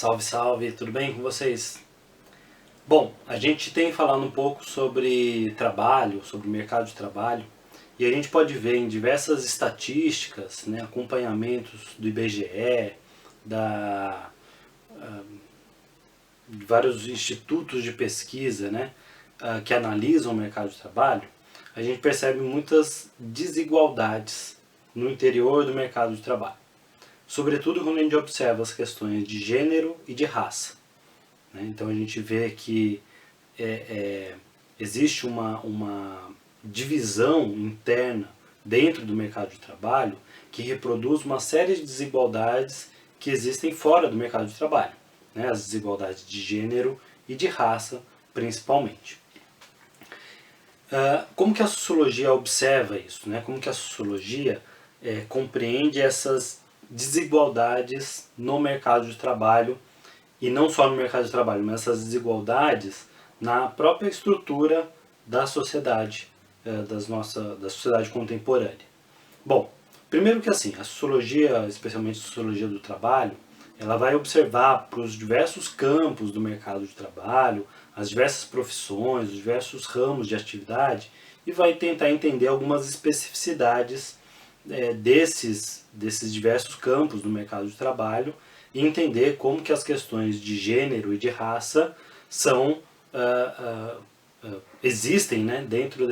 Salve, salve, tudo bem com vocês? Bom, a gente tem falado um pouco sobre trabalho, sobre o mercado de trabalho, e a gente pode ver em diversas estatísticas, né, acompanhamentos do IBGE, da, de vários institutos de pesquisa, né, que analisam o mercado de trabalho, a gente percebe muitas desigualdades no interior do mercado de trabalho. Sobretudo quando a gente observa as questões de gênero e de raça, né? Então a gente vê que existe uma divisão interna dentro do mercado de trabalho que reproduz uma série de desigualdades que existem fora do mercado de trabalho, né? As desigualdades de gênero e de raça, principalmente. Como que a sociologia observa isso, né? Como que a sociologia compreende essas desigualdades no mercado de trabalho, e não só no mercado de trabalho, mas essas desigualdades na própria estrutura da sociedade, da sociedade contemporânea. Bom, primeiro que assim, a sociologia, especialmente a sociologia do trabalho, ela vai observar para os diversos campos do mercado de trabalho, as diversas profissões, os diversos ramos de atividade, e vai tentar entender algumas especificidades desses diversos campos do mercado de trabalho e entender como que as questões de gênero e de raça são existem, né, dentro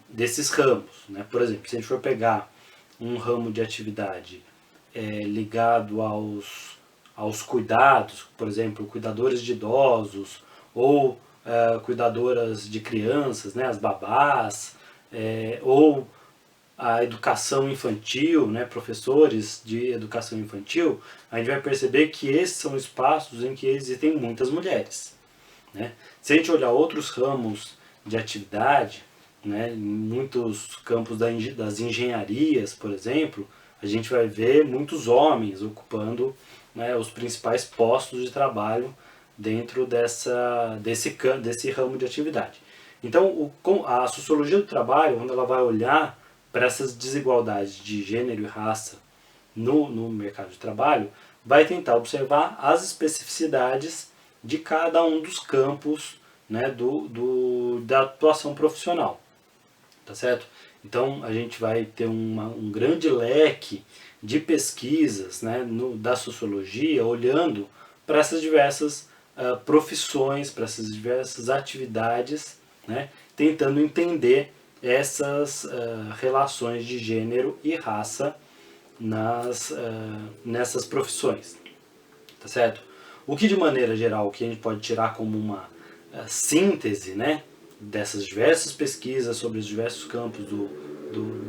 desses ramos, né? Por exemplo, se a gente for pegar um ramo de atividade ligado aos cuidados, por exemplo, cuidadores de idosos ou cuidadoras de crianças, né, as babás, ou a educação infantil, né, professores de educação infantil, a gente vai perceber que esses são espaços em que existem muitas mulheres, né? Se a gente olhar outros ramos de atividade, né, em muitos campos das engenharias, por exemplo, a gente vai ver muitos homens ocupando, né, os principais postos de trabalho dentro desse ramo de atividade. Então, a sociologia do trabalho, quando ela vai olhar para essas desigualdades de gênero e raça no mercado de trabalho, vai tentar observar as especificidades de cada um dos campos, né, da atuação profissional, tá certo? Então a gente vai ter um grande leque de pesquisas, né, da sociologia olhando para essas diversas profissões, para essas diversas atividades, né, tentando entender essas relações de gênero e raça nessas profissões, tá certo? O que de maneira geral, o que a gente pode tirar como uma síntese, né, dessas diversas pesquisas sobre os diversos campos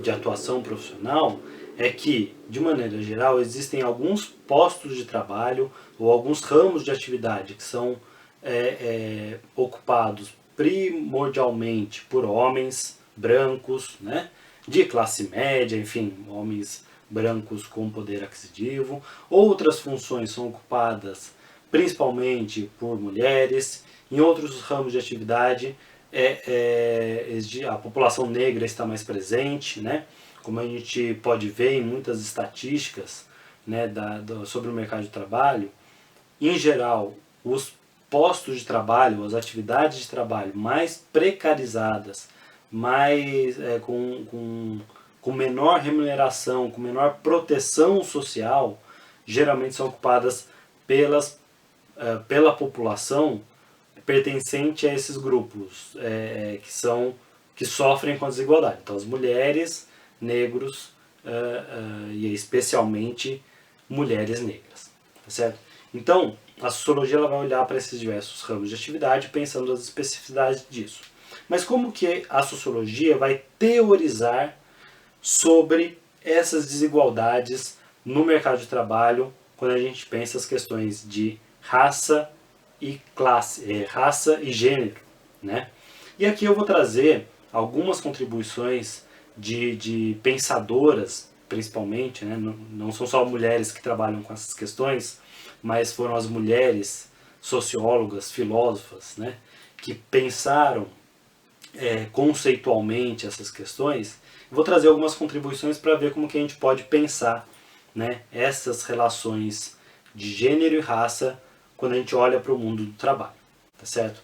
de atuação profissional, é que, de maneira geral, existem alguns postos de trabalho ou alguns ramos de atividade que são ocupados primordialmente por homens brancos, né, de classe média, enfim, homens brancos com poder aquisitivo. Outras funções são ocupadas principalmente por mulheres. Em outros ramos de atividade, a população negra está mais presente, né? Como a gente pode ver em muitas estatísticas, né, sobre o mercado de trabalho. Em geral, os postos de trabalho, as atividades de trabalho mais precarizadas, mais com menor remuneração, com menor proteção social, geralmente são ocupadas pela população pertencente a esses grupos que sofrem com a desigualdade. Então, as mulheres, negros e especialmente mulheres negras, tá certo? Então, a sociologia ela vai olhar para esses diversos ramos de atividade pensando nas especificidades disso. Mas como que a sociologia vai teorizar sobre essas desigualdades no mercado de trabalho quando a gente pensa as questões de raça e classe, raça e gênero, né? E aqui eu vou trazer algumas contribuições de pensadoras, principalmente, né? Não são só mulheres que trabalham com essas questões, mas foram as mulheres sociólogas, filósofas, né, que pensaram conceitualmente essas questões. Vou trazer algumas contribuições para ver como que a gente pode pensar, né, essas relações de gênero e raça quando a gente olha para o mundo do trabalho, tá certo?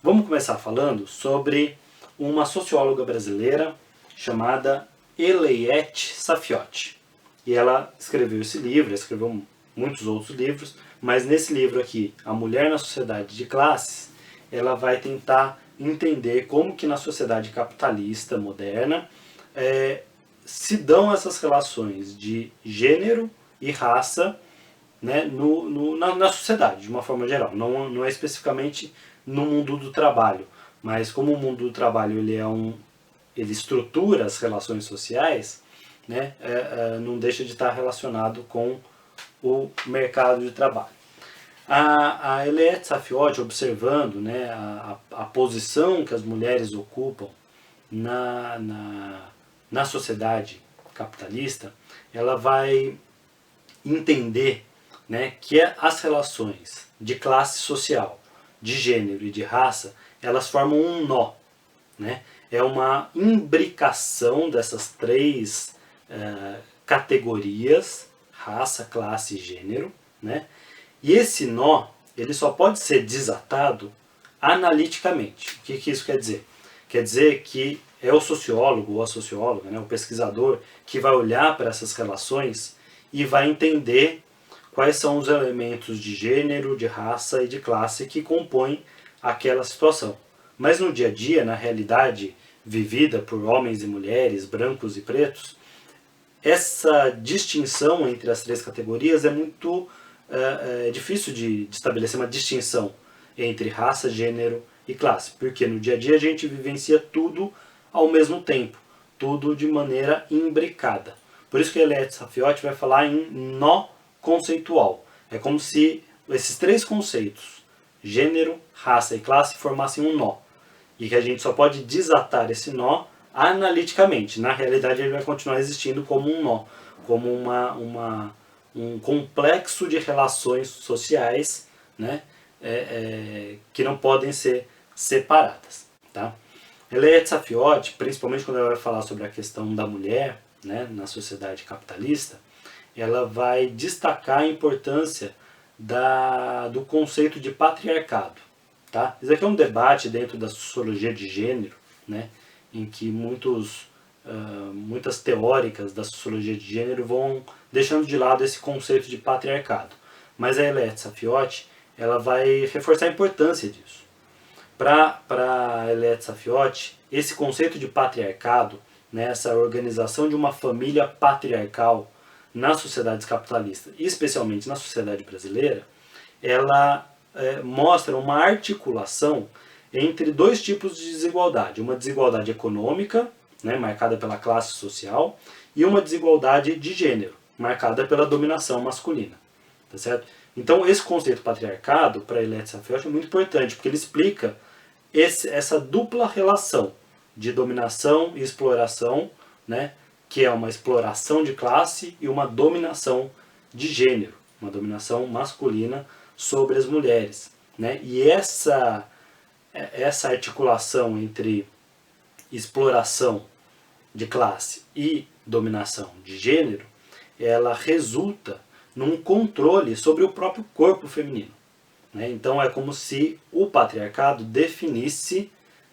Vamos começar falando sobre uma socióloga brasileira chamada Eleiette Saffioti. E ela escreveu esse livro, escreveu muitos outros livros, mas nesse livro aqui, A Mulher na Sociedade de Classes, ela vai tentar entender como que na sociedade capitalista moderna se dão essas relações de gênero e raça, né, na sociedade, de uma forma geral. Não é especificamente no mundo do trabalho, mas como o mundo do trabalho ele estrutura as relações sociais, né, não deixa de estar relacionado com o mercado de trabalho. A Eleiette Saffioti, observando, né, a posição que as mulheres ocupam na sociedade capitalista, ela vai entender, né, que as relações de classe social, de gênero e de raça, elas formam um nó, né? É uma imbricação dessas três categorias, raça, classe e gênero, né? E esse nó, ele só pode ser desatado analiticamente. O que isso quer dizer? Quer dizer que é o sociólogo ou a socióloga, né, o pesquisador, que vai olhar para essas relações e vai entender quais são os elementos de gênero, de raça e de classe que compõem aquela situação. Mas no dia a dia, na realidade vivida por homens e mulheres, brancos e pretos, essa distinção entre as três categorias é muito difícil de estabelecer uma distinção entre raça, gênero e classe, porque no dia a dia a gente vivencia tudo ao mesmo tempo, tudo de maneira imbricada. Por isso que a Eleiette Saffioti vai falar em nó conceitual. É como se esses três conceitos, gênero, raça e classe, formassem um nó. E que a gente só pode desatar esse nó analiticamente. Na realidade ele vai continuar existindo como um nó, como um complexo de relações sociais, né, que não podem ser separadas. Tá? Eleiette Saffioti, principalmente quando ela vai falar sobre a questão da mulher, né, na sociedade capitalista, ela vai destacar a importância do conceito de patriarcado. Tá? Isso aqui é um debate dentro da sociologia de gênero, né, em que muitas teóricas da sociologia de gênero vão deixando de lado esse conceito de patriarcado. Mas a Eleiette Saffioti, ela vai reforçar a importância disso. Para Eleiette Saffioti, esse conceito de patriarcado, né, essa organização de uma família patriarcal nas sociedades capitalistas, especialmente na sociedade brasileira, ela mostra uma articulação entre dois tipos de desigualdade. Uma desigualdade econômica, né, marcada pela classe social, e uma desigualdade de gênero, marcada pela dominação masculina. Tá certo? Então esse conceito patriarcado, para Eleiette Saffioti, é muito importante, porque ele explica essa dupla relação de dominação e exploração, né, que é uma exploração de classe e uma dominação de gênero, uma dominação masculina sobre as mulheres. Né? E essa articulação entre exploração de classe e dominação de gênero, ela resulta num controle sobre o próprio corpo feminino. Né? Então é como se o patriarcado definisse,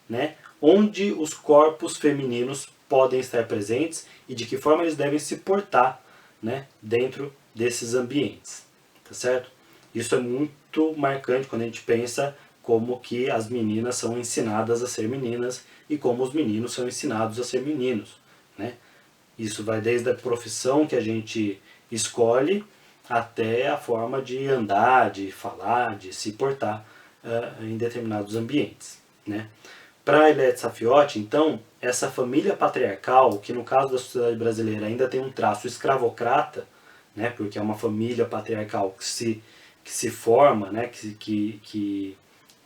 né, onde os corpos femininos podem estar presentes e de que forma eles devem se portar, né, dentro desses ambientes. Tá certo? Isso é muito marcante quando a gente pensa como que as meninas são ensinadas a ser meninas e como os meninos são ensinados a ser meninos. Né? Isso vai desde a profissão que a gente escolhe até a forma de andar, de falar, de se portar em determinados ambientes. Né? Para Eleiette Saffioti, então, essa família patriarcal, que no caso da sociedade brasileira ainda tem um traço escravocrata, né, porque é uma família patriarcal que se forma, né, que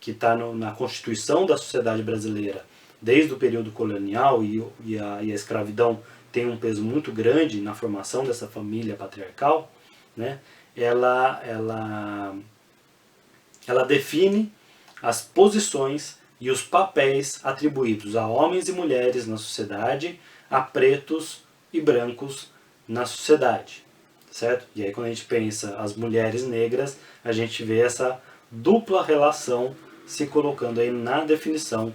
está na constituição da sociedade brasileira desde o período colonial, e a escravidão tem um peso muito grande na formação dessa família patriarcal, né, ela define as posições e os papéis atribuídos a homens e mulheres na sociedade, a pretos e brancos na sociedade. certo? E aí quando a gente pensa as mulheres negras, a gente vê essa dupla relação se colocando aí na definição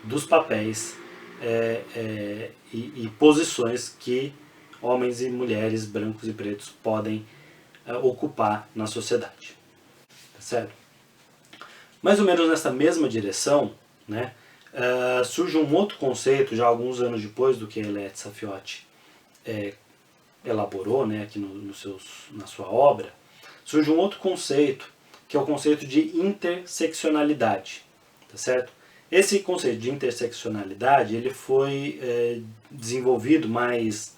dos papéis e posições que homens e mulheres, brancos e pretos, podem ocupar na sociedade, tá certo? Mais ou menos nessa mesma direção, né, surge um outro conceito, já alguns anos depois do que Eilete Saffioti elaborou, né, aqui na sua obra, surge um outro conceito, que é o conceito de interseccionalidade, tá certo? Esse conceito de interseccionalidade ele foi desenvolvido mais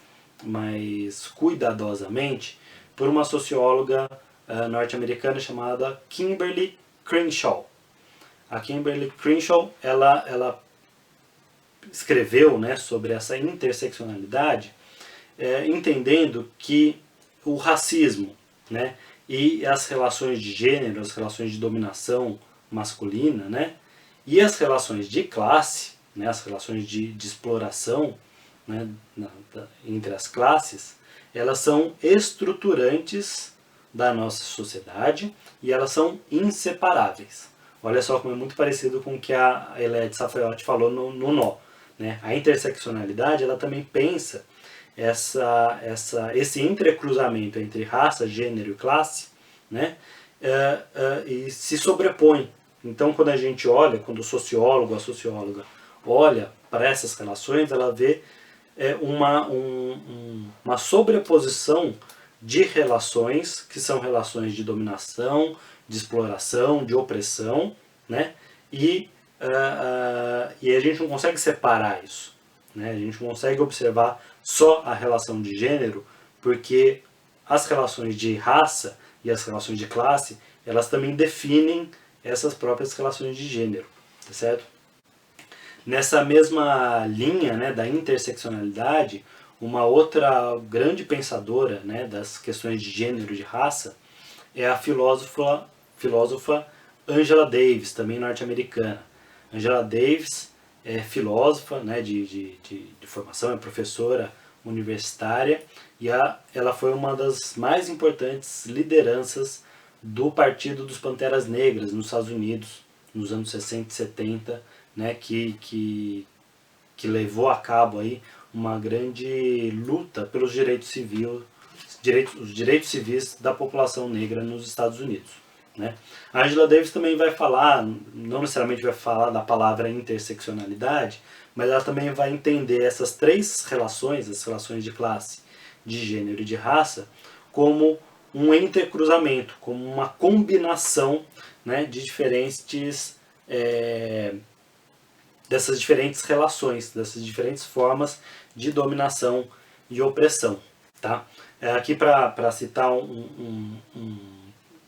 cuidadosamente por uma socióloga norte-americana chamada Kimberly Crenshaw. A Kimberly Crenshaw ela escreveu, né, sobre essa interseccionalidade, entendendo que o racismo, né, e as relações de gênero, as relações de dominação masculina, né, e as relações de classe, né, as relações de exploração, né, entre as classes, elas são estruturantes da nossa sociedade e elas são inseparáveis. Olha só como é muito parecido com o que a Eilete Saffioti falou no Nó. Né? A interseccionalidade ela também pensa esse entrecruzamento entre raça, gênero e classe, né? E se sobrepõe. Então, quando a gente olha, quando o sociólogo, a socióloga olha para essas relações, ela vê uma sobreposição de relações que são relações de dominação, de exploração, de opressão, né? E a gente não consegue separar isso, né? A gente não consegue observar só a relação de gênero, porque as relações de raça e as relações de classe, elas também definem essas próprias relações de gênero, tá certo? Nessa mesma linha, né, da interseccionalidade, uma outra grande pensadora, né, das questões de gênero e de raça é a filósofa Angela Davis, também norte-americana. Angela Davis é filósofa, né, de formação, é professora universitária e ela foi uma das mais importantes lideranças do Partido dos Panteras Negras nos Estados Unidos, nos anos 60 e 70, né, que levou a cabo aí uma grande luta pelos direitos civis da população negra nos Estados Unidos. Né? A Angela Davis também vai falar, não necessariamente vai falar da palavra interseccionalidade, mas ela também vai entender essas três relações, as relações de classe, de gênero e de raça, como um intercruzamento, como uma combinação, né, de dessas diferentes relações, dessas diferentes formas de dominação e opressão. Tá? Aqui para citar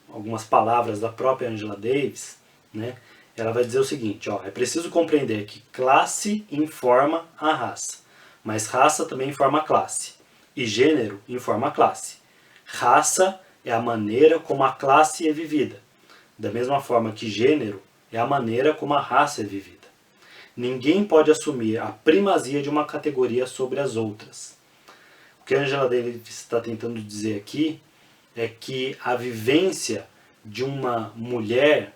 algumas palavras da própria Angela Davis, né, ela vai dizer o seguinte, ó, é preciso compreender que classe informa a raça, mas raça também informa a classe, e gênero informa a classe. Raça é a maneira como a classe é vivida, da mesma forma que gênero é a maneira como a raça é vivida. Ninguém pode assumir a primazia de uma categoria sobre as outras. O que a Angela Davis está tentando dizer aqui é que a vivência de uma mulher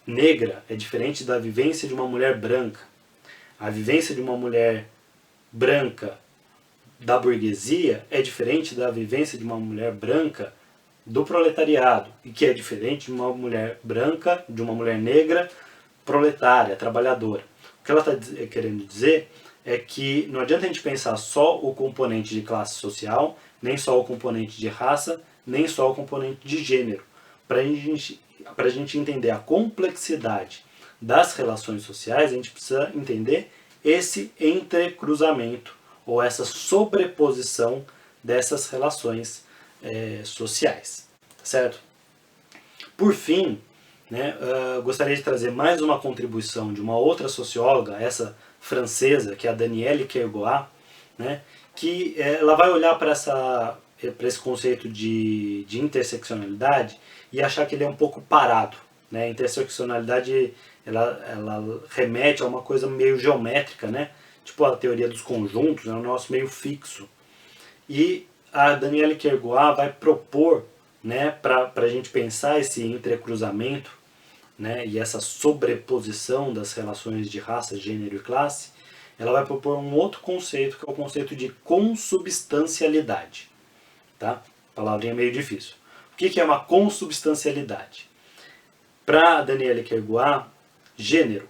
negra é diferente da vivência de uma mulher branca. A vivência de uma mulher branca da burguesia é diferente da vivência de uma mulher branca do proletariado, e que é diferente de uma mulher branca, de uma mulher negra, proletária, trabalhadora. O que ela está querendo dizer é que não adianta a gente pensar só o componente de classe social, nem só o componente de raça, nem só o componente de gênero. Para a gente entender a complexidade das relações sociais, a gente precisa entender esse entrecruzamento, ou essa sobreposição dessas relações sociais. Certo? Por fim, né, gostaria de trazer mais uma contribuição de uma outra socióloga, essa francesa, que é a Danielle Kergoat, né, que ela vai olhar para esse conceito de interseccionalidade e achar que ele é um pouco parado. Né? A interseccionalidade ela remete a uma coisa meio geométrica, né? Tipo a teoria dos conjuntos, é um negócio meio fixo. E a Danielle Kergoat vai propor, né, para a gente pensar esse entrecruzamento, né, e essa sobreposição das relações de raça, gênero e classe, ela vai propor um outro conceito, que é o conceito de consubstancialidade. Tá? Palavrinha meio difícil. O que é uma consubstancialidade? Para Danielle Kergoat, gênero,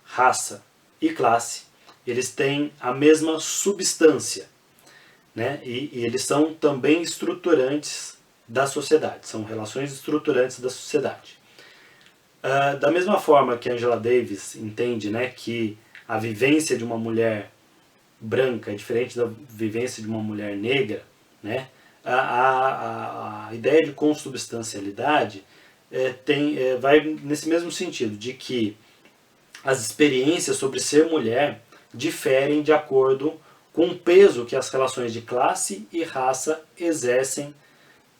raça e classe, eles têm a mesma substância, né? E eles são também estruturantes da sociedade, são relações estruturantes da sociedade. Da mesma forma que Angela Davis entende, né, que a vivência de uma mulher branca é diferente da vivência de uma mulher negra, né, a ideia de consubstancialidade vai nesse mesmo sentido, de que as experiências sobre ser mulher diferem de acordo com o peso que as relações de classe e raça exercem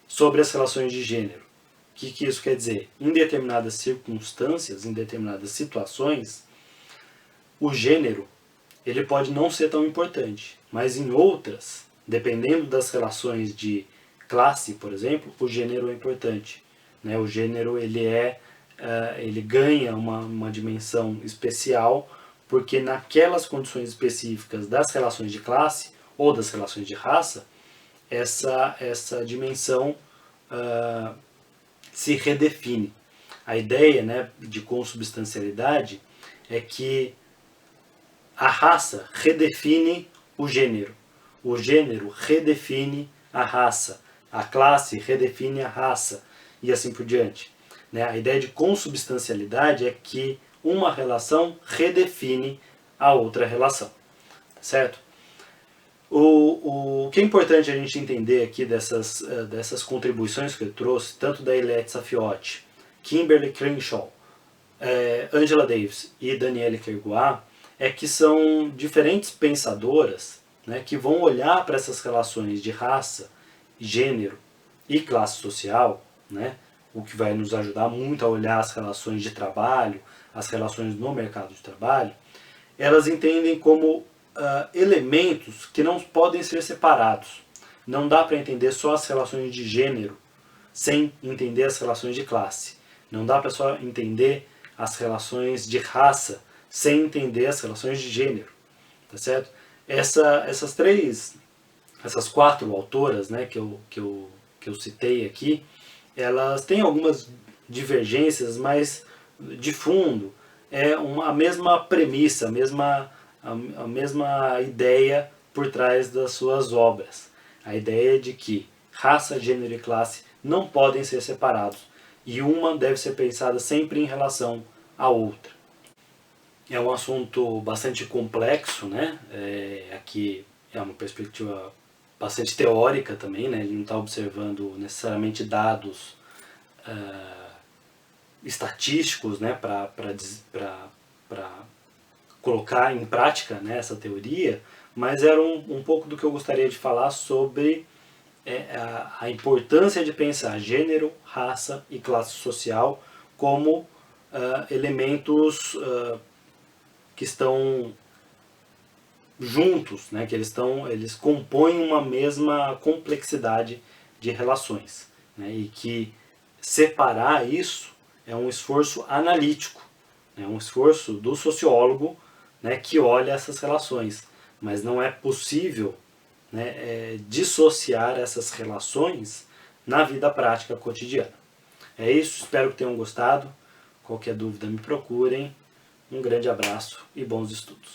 sobre as relações de gênero. O que isso quer dizer? Em determinadas circunstâncias, em determinadas situações, o gênero ele pode não ser tão importante, mas em outras, dependendo das relações de classe, por exemplo, o gênero é importante. Né? O gênero ele ganha uma dimensão especial porque naquelas condições específicas das relações de classe ou das relações de raça, essa dimensão se redefine. A ideia, né, de consubstancialidade é que a raça redefine o gênero redefine a raça, a classe redefine a raça e assim por diante. Né? A ideia de consubstancialidade é que uma relação redefine a outra relação, certo? O que é importante a gente entender aqui dessas contribuições que eu trouxe, tanto da Eliette Safioti, Kimberly Crenshaw, Angela Davis e Danielle Kergoat, é que são diferentes pensadoras, né, que vão olhar para essas relações de raça, gênero e classe social, né, o que vai nos ajudar muito a olhar as relações de trabalho, as relações no mercado de trabalho. Elas entendem como elementos que não podem ser separados. Não dá para entender só as relações de gênero sem entender as relações de classe. Não dá para só entender as relações de raça sem entender as relações de gênero. Tá certo? Essas quatro autoras, né, que eu citei aqui, elas têm algumas divergências, mas de fundo é a mesma premissa, a mesma ideia por trás das suas obras. A ideia de que raça, gênero e classe não podem ser separados e uma deve ser pensada sempre em relação à outra. É um assunto bastante complexo, né? Aqui é uma perspectiva bastante teórica também, né? Ele não está observando necessariamente dados estatísticos, né? Para colocar em prática, né, essa teoria, mas era um pouco do que eu gostaria de falar sobre a importância de pensar gênero, raça e classe social como elementos que estão juntos, né, que eles compõem uma mesma complexidade de relações, né, e que separar isso é um esforço analítico, é um esforço do sociólogo, né, que olha essas relações, mas não é possível, né, dissociar essas relações na vida prática cotidiana. É isso, espero que tenham gostado. Qualquer dúvida me procurem. Um grande abraço e bons estudos.